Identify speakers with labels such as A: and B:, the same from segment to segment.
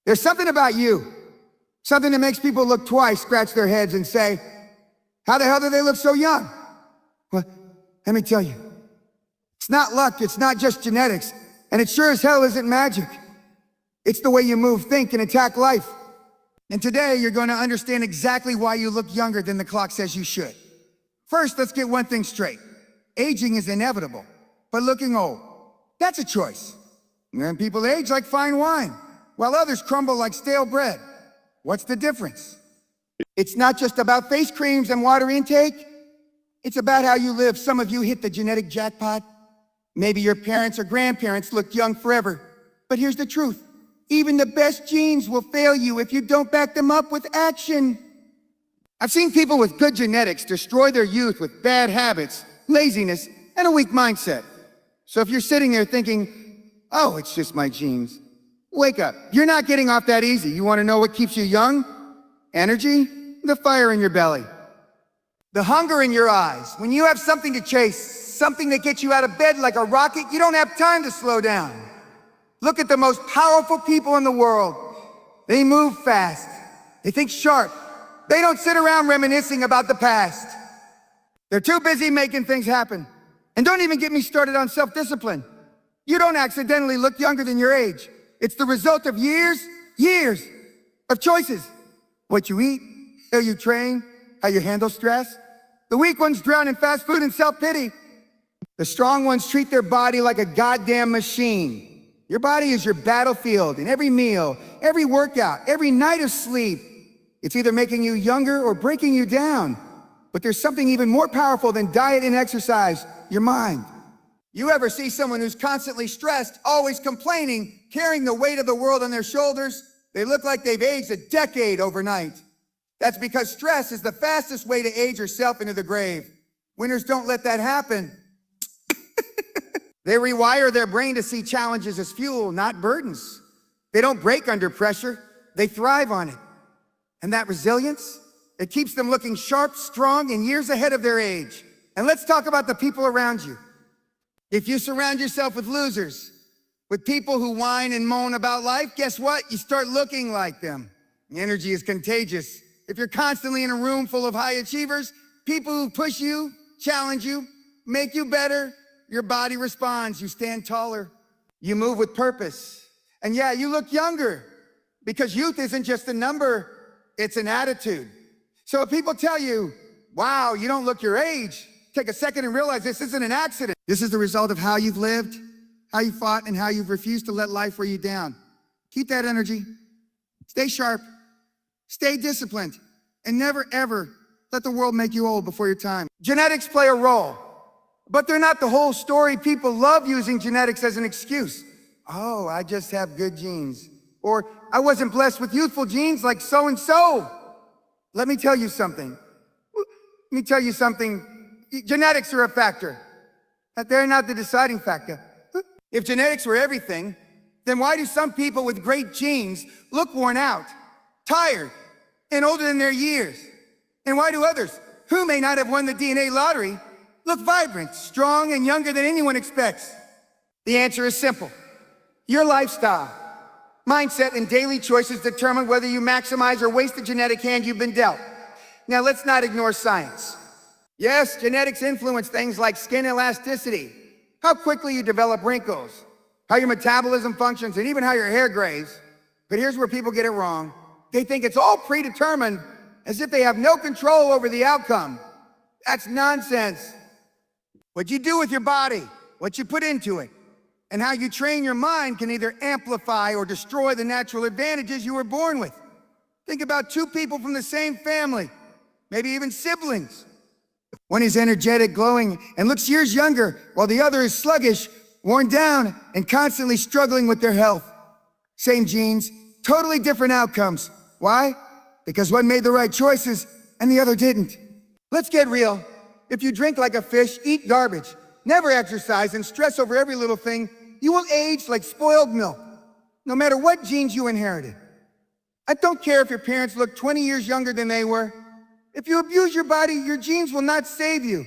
A: There's something about you, something that makes people look twice, scratch their heads and say, how the hell do they look so young? Well, let me tell you, it's not luck, it's not just genetics, and it sure as hell isn't magic. It's the way you move, think, and attack life. And today, you're going to understand exactly why you look younger than the clock says you should. First, let's get one thing straight. Aging is inevitable, but looking old, that's a choice. And people age like fine wine, while others crumble like stale bread. What's the difference? It's not just about face creams and water intake. It's about how you live. Some of you hit the genetic jackpot. Maybe your parents or grandparents looked young forever. But here's the truth. Even the best genes will fail you if you don't back them up with action. I've seen people with good genetics destroy their youth with bad habits, laziness, and a weak mindset. So if you're sitting there thinking, oh, it's just my genes, wake up. You're not getting off that easy. You want to know what keeps you young? Energy, the fire in your belly, the hunger in your eyes. When you have something to chase, something that gets you out of bed like a rocket, you don't have time to slow down. Look at the most powerful people in the world. They move fast. They think sharp. They don't sit around reminiscing about the past. They're too busy making things happen. And don't even get me started on self-discipline. You don't accidentally look younger than your age. It's the result of years of choices. What you eat, how you train, how you handle stress. The weak ones drown in fast food and self-pity. The strong ones treat their body like a goddamn machine. Your body is your battlefield, and every meal, every workout, every night of sleep, it's either making you younger or breaking you down. But there's something even more powerful than diet and exercise, your mind. You ever see someone who's constantly stressed, always complaining, carrying the weight of the world on their shoulders? They look like they've aged a decade overnight. That's because stress is the fastest way to age yourself into the grave. Winners don't let that happen. They rewire their brain to see challenges as fuel, not burdens. They don't break under pressure, they thrive on it. And that resilience, it keeps them looking sharp, strong, and years ahead of their age. And let's talk about the people around you. If you surround yourself with losers, with people who whine and moan about life, guess what? You start looking like them. Energy is contagious. If you're constantly in a room full of high achievers, people who push you, challenge you, make you better, your body responds, you stand taller, you move with purpose. And yeah, you look younger because youth isn't just a number, it's an attitude. So if people tell you, wow, you don't look your age, take a second and realize this isn't an accident. This is the result of how you've lived, how you fought, and how you've refused to let life wear you down. Keep that energy, stay sharp, stay disciplined, and never ever let the world make you old before your time. Genetics play a role. But they're not the whole story. People love using genetics as an excuse. Oh, I just have good genes. Or I wasn't blessed with youthful genes like so-and-so. Let me tell you something. Genetics are a factor. They're not the deciding factor. If genetics were everything, then why do some people with great genes look worn out, tired, and older than their years? And why do others, who may not have won the DNA lottery, look vibrant, strong, and younger than anyone expects? The answer is simple. Your lifestyle, mindset, and daily choices determine whether you maximize or waste the genetic hand you've been dealt. Now, let's not ignore science. Yes, genetics influence things like skin elasticity, how quickly you develop wrinkles, how your metabolism functions, and even how your hair grays. But here's where people get it wrong. They think it's all predetermined, as if they have no control over the outcome. That's nonsense. What you do with your body, what you put into it, and how you train your mind can either amplify or destroy the natural advantages you were born with. Think about two people from the same family, maybe even siblings. One is energetic, glowing, and looks years younger, while the other is sluggish, worn down, and constantly struggling with their health. Same genes, totally different outcomes. Why? Because one made the right choices and the other didn't. Let's get real. If you drink like a fish, eat garbage, never exercise, and stress over every little thing, you will age like spoiled milk, no matter what genes you inherited. I don't care if your parents look 20 years younger than they were. If you abuse your body, your genes will not save you.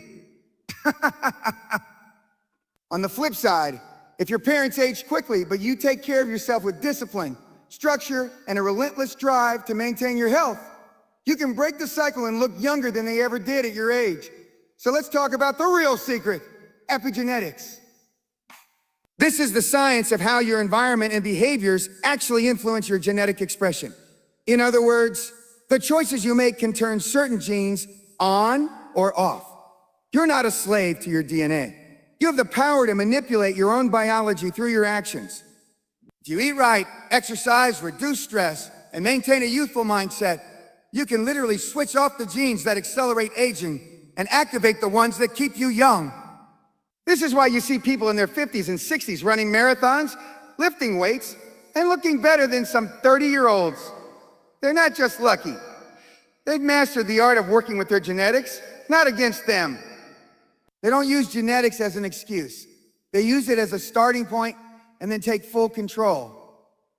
A: On the flip side, if your parents age quickly, but you take care of yourself with discipline, structure, and a relentless drive to maintain your health, you can break the cycle and look younger than they ever did at your age. So let's talk about the real secret, epigenetics. This is the science of how your environment and behaviors actually influence your genetic expression. In other words, the choices you make can turn certain genes on or off. You're not a slave to your DNA. You have the power to manipulate your own biology through your actions. If you eat right, exercise, reduce stress, and maintain a youthful mindset, you can literally switch off the genes that accelerate aging and activate the ones that keep you young. This is why you see people in their 50s and 60s running marathons, lifting weights, and looking better than some 30-year-olds. They're not just lucky. They've mastered the art of working with their genetics, not against them. They don't use genetics as an excuse. They use it as a starting point and then take full control.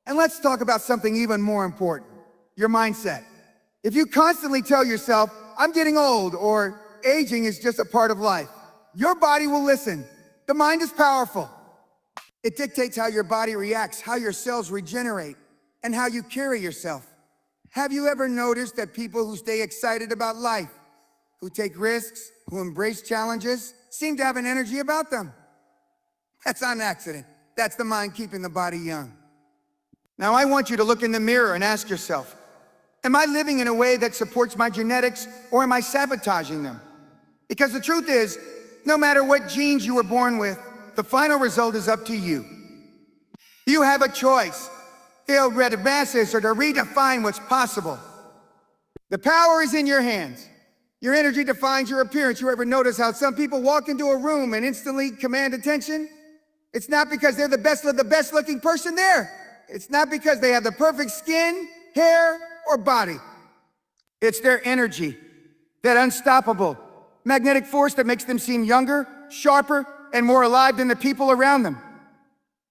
A: And let's talk about something even more important, your mindset. If you constantly tell yourself, I'm getting old, or aging is just a part of life, your body will listen. The mind is powerful. It dictates how your body reacts, how your cells regenerate, and how you carry yourself. Have you ever noticed that people who stay excited about life, who take risks, who embrace challenges, seem to have an energy about them? That's not an accident. That's the mind keeping the body young. Now I want you to look in the mirror and ask yourself, am I living in a way that supports my genetics, or am I sabotaging them? Because the truth is, no matter what genes you were born with, the final result is up to you. You have a choice, to red masses or to redefine what's possible. The power is in your hands. Your energy defines your appearance. You ever notice how some people walk into a room and instantly command attention? It's not because they're the best looking person there. It's not because they have the perfect skin, hair, or body. It's their energy, that unstoppable magnetic force that makes them seem younger, sharper, and more alive than the people around them.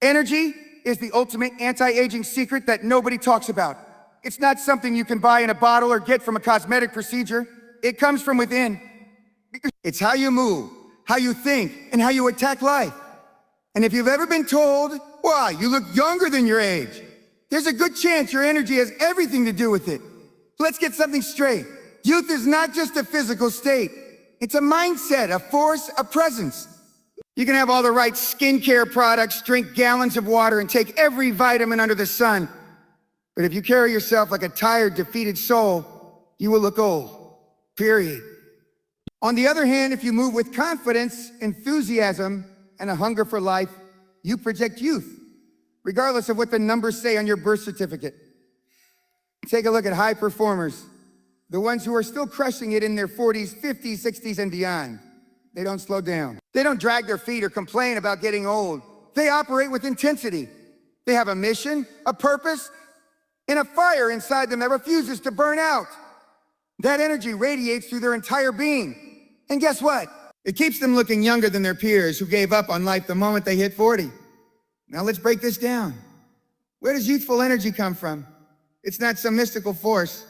A: Energy is the ultimate anti-aging secret that nobody talks about. It's not something you can buy in a bottle or get from a cosmetic procedure. It comes from within. It's how you move, how you think, and how you attack life. And if you've ever been told, wow, you look younger than your age, there's a good chance your energy has everything to do with it. Let's get something straight. Youth is not just a physical state. It's a mindset, a force, a presence. You can have all the right skincare products, drink gallons of water, and take every vitamin under the sun. But if you carry yourself like a tired, defeated soul, you will look old, period. On the other hand, if you move with confidence, enthusiasm, and a hunger for life, you project youth, regardless of what the numbers say on your birth certificate. Take a look at high performers, the ones who are still crushing it in their 40s, 50s, 60s, and beyond. They don't slow down. They don't drag their feet or complain about getting old. They operate with intensity. They have a mission, a purpose, and a fire inside them that refuses to burn out. That energy radiates through their entire being. And guess what? It keeps them looking younger than their peers who gave up on life the moment they hit 40. Now let's break this down. Where does youthful energy come from? It's not some mystical force.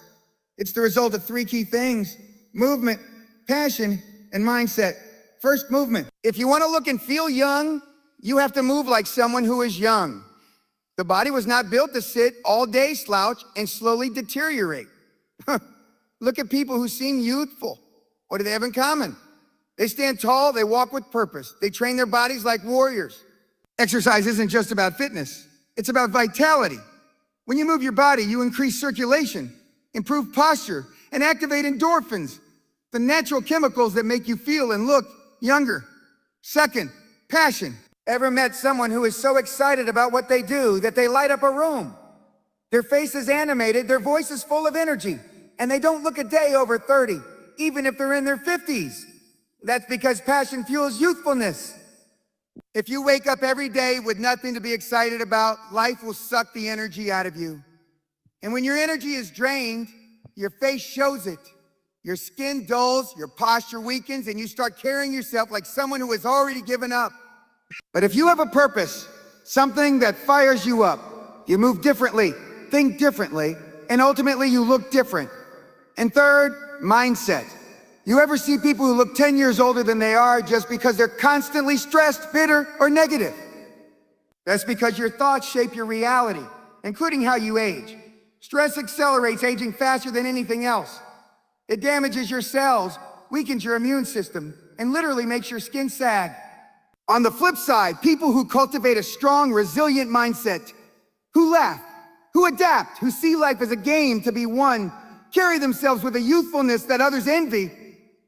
A: It's the result of three key things: movement, passion, and mindset. First, movement. If you want to look and feel young, you have to move like someone who is young. The body was not built to sit all day, slouch, and slowly deteriorate. Look at people who seem youthful. What do they have in common? They stand tall, they walk with purpose. They train their bodies like warriors. Exercise isn't just about fitness. It's about vitality. When you move your body, you increase circulation, improve posture, and activate endorphins, the natural chemicals that make you feel and look younger. Second, passion. Ever met someone who is so excited about what they do that they light up a room? Their face is animated, their voice is full of energy, and they don't look a day over 30, even if they're in their 50s. That's because passion fuels youthfulness. If you wake up every day with nothing to be excited about, life will suck the energy out of you. And when your energy is drained, your face shows it. Your skin dulls, your posture weakens, and you start carrying yourself like someone who has already given up. But if you have a purpose, something that fires you up, you move differently, think differently, and ultimately you look different. And third, mindset. You ever see people who look 10 years older than they are just because they're constantly stressed, bitter, or negative? That's because your thoughts shape your reality, including how you age. Stress accelerates aging faster than anything else. It damages your cells, weakens your immune system, and literally makes your skin sag. On the flip side, people who cultivate a strong, resilient mindset, who laugh, who adapt, who see life as a game to be won, carry themselves with a youthfulness that others envy.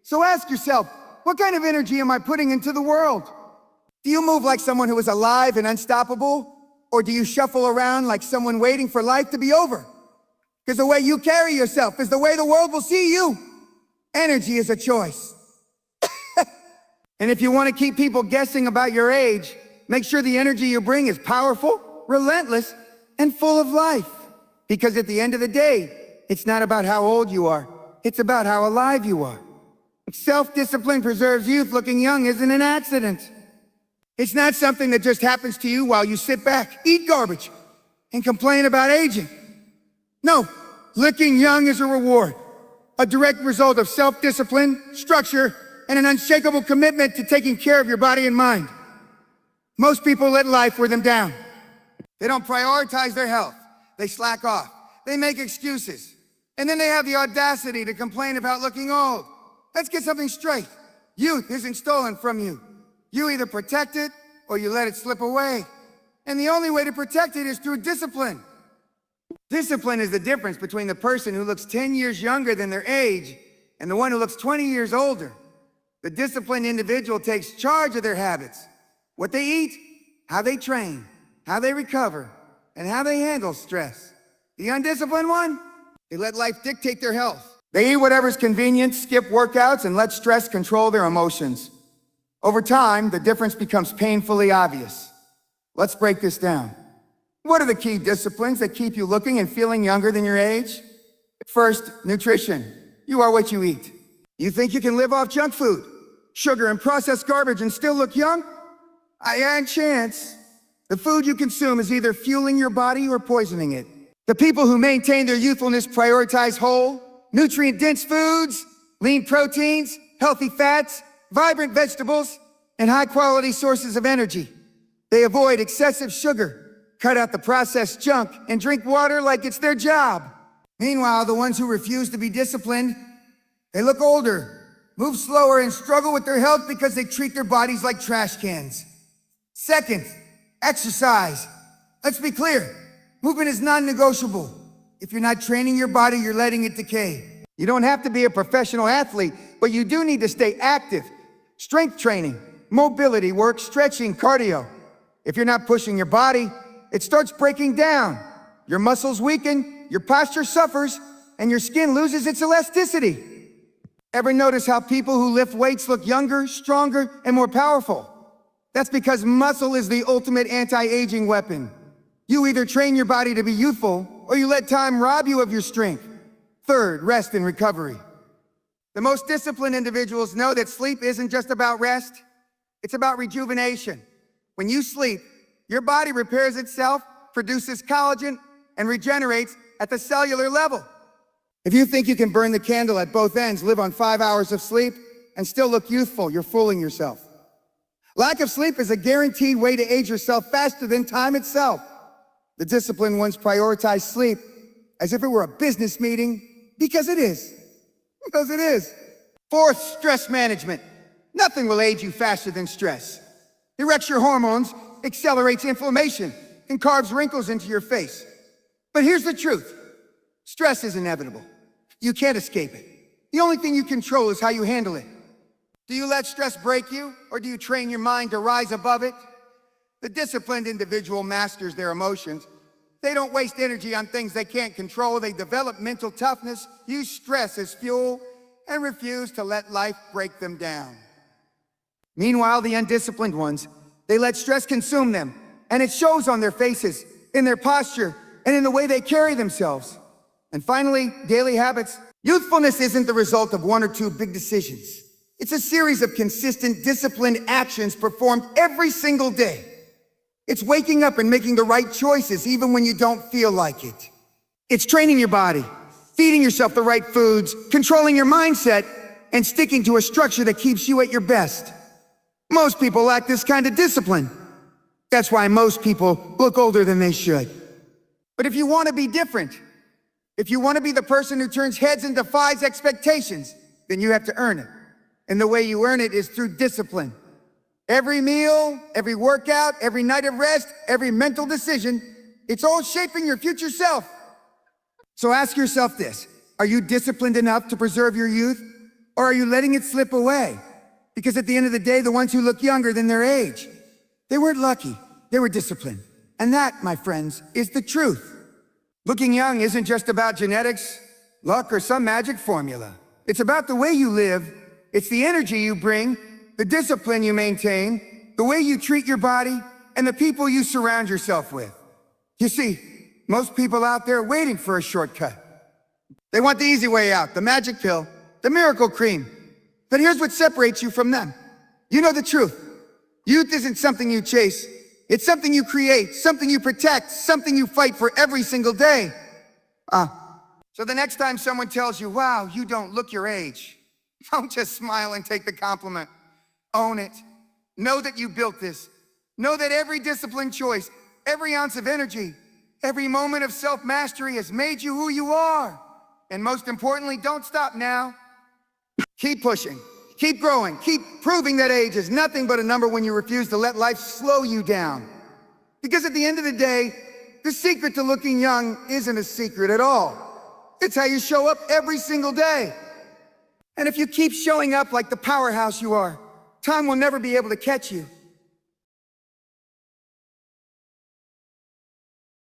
A: So ask yourself, what kind of energy am I putting into the world? Do you move like someone who is alive and unstoppable? Or do you shuffle around like someone waiting for life to be over? Because the way you carry yourself is the way the world will see you. Energy is a choice. And if you want to keep people guessing about your age, make sure the energy you bring is powerful, relentless, and full of life. Because at the end of the day, it's not about how old you are. It's about how alive you are. Self-discipline preserves youth. Looking young isn't an accident. It's not something that just happens to you while you sit back, eat garbage, and complain about aging. No, looking young is a reward, a direct result of self-discipline, structure, and an unshakable commitment to taking care of your body and mind. Most people let life wear them down. They don't prioritize their health. They slack off. They make excuses. And then they have the audacity to complain about looking old. Let's get something straight. Youth isn't stolen from you. You either protect it or you let it slip away. And the only way to protect it is through discipline. Discipline is the difference between the person who looks 10 years younger than their age and the one who looks 20 years older. The disciplined individual takes charge of their habits, what they eat, how they train, how they recover, and how they handle stress. The undisciplined one, they let life dictate their health. They eat whatever's convenient, skip workouts, and let stress control their emotions. Over time, the difference becomes painfully obvious. Let's break this down. What are the key disciplines that keep you looking and feeling younger than your age? First, nutrition. You are what you eat. You think you can live off junk food, sugar, and processed garbage and still look young? I ain't chance. The food you consume is either fueling your body or poisoning it. The people who maintain their youthfulness prioritize whole, nutrient-dense foods, lean proteins, healthy fats, vibrant vegetables, and high-quality sources of energy. They avoid excessive sugar, cut out the processed junk, and drink water like it's their job. Meanwhile, the ones who refuse to be disciplined, they look older, move slower, and struggle with their health because they treat their bodies like trash cans. Second, exercise. Let's be clear, movement is non-negotiable. If you're not training your body, you're letting it decay. You don't have to be a professional athlete, but you do need to stay active. Strength training, mobility work, stretching, cardio. If you're not pushing your body, it starts breaking down. Your muscles weaken, your posture suffers, and your skin loses its elasticity. Ever notice how people who lift weights look younger, stronger, and more powerful? That's because muscle is the ultimate anti-aging weapon. You either train your body to be youthful, or you let time rob you of your strength. Third, rest and recovery. The most disciplined individuals know that sleep isn't just about rest, it's about rejuvenation. When you sleep, your body repairs itself, produces collagen, and regenerates at the cellular level. If you think you can burn the candle at both ends, live on 5 hours of sleep, and still look youthful, you're fooling yourself. Lack of sleep is a guaranteed way to age yourself faster than time itself. The disciplined ones prioritize sleep as if it were a business meeting, because it is. Because it is. Fourth, stress management. Nothing will age you faster than stress. It wrecks your hormones, accelerates inflammation, and carves wrinkles into your face. But here's the truth. Stress is inevitable. You can't escape it. The only thing you control is how you handle it. Do you let stress break you, or do you train your mind to rise above it? The disciplined individual masters their emotions. They don't waste energy on things they can't control. They develop mental toughness, use stress as fuel, and refuse to let life break them down. Meanwhile, the undisciplined ones, they let stress consume them, and it shows on their faces, in their posture, and in the way they carry themselves. And finally, daily habits. Youthfulness isn't the result of one or two big decisions. It's a series of consistent, disciplined actions performed every single day. It's waking up and making the right choices even when you don't feel like it. It's training your body, feeding yourself the right foods, controlling your mindset, and sticking to a structure that keeps you at your best. Most people lack this kind of discipline. That's why most people look older than they should. But if you want to be different, if you want to be the person who turns heads and defies expectations, then you have to earn it. And the way you earn it is through discipline. Every meal, every workout, every night of rest, every mental decision, it's all shaping your future self. So ask yourself this: are you disciplined enough to preserve your youth? Or are you letting it slip away? Because at the end of the day, the ones who look younger than their age, they weren't lucky, they were disciplined. And that, my friends, is the truth. Looking young isn't just about genetics, luck, or some magic formula. It's about the way you live. It's the energy you bring, the discipline you maintain, the way you treat your body, and the people you surround yourself with. You see, most people out there are waiting for a shortcut. They want the easy way out, the magic pill, the miracle cream. But here's what separates you from them. You know the truth. Youth isn't something you chase. It's something you create, something you protect, something you fight for every single day. So the next time someone tells you, wow, you don't look your age, don't just smile and take the compliment. Own it. Know that you built this. Know that every disciplined choice, every ounce of energy, every moment of self-mastery has made you who you are. And most importantly, don't stop now. Keep pushing, keep growing, keep proving that age is nothing but a number when you refuse to let life slow you down. Because at the end of the day, the secret to looking young isn't a secret at all. It's how you show up every single day. And if you keep showing up like the powerhouse you are, time will never be able to catch you.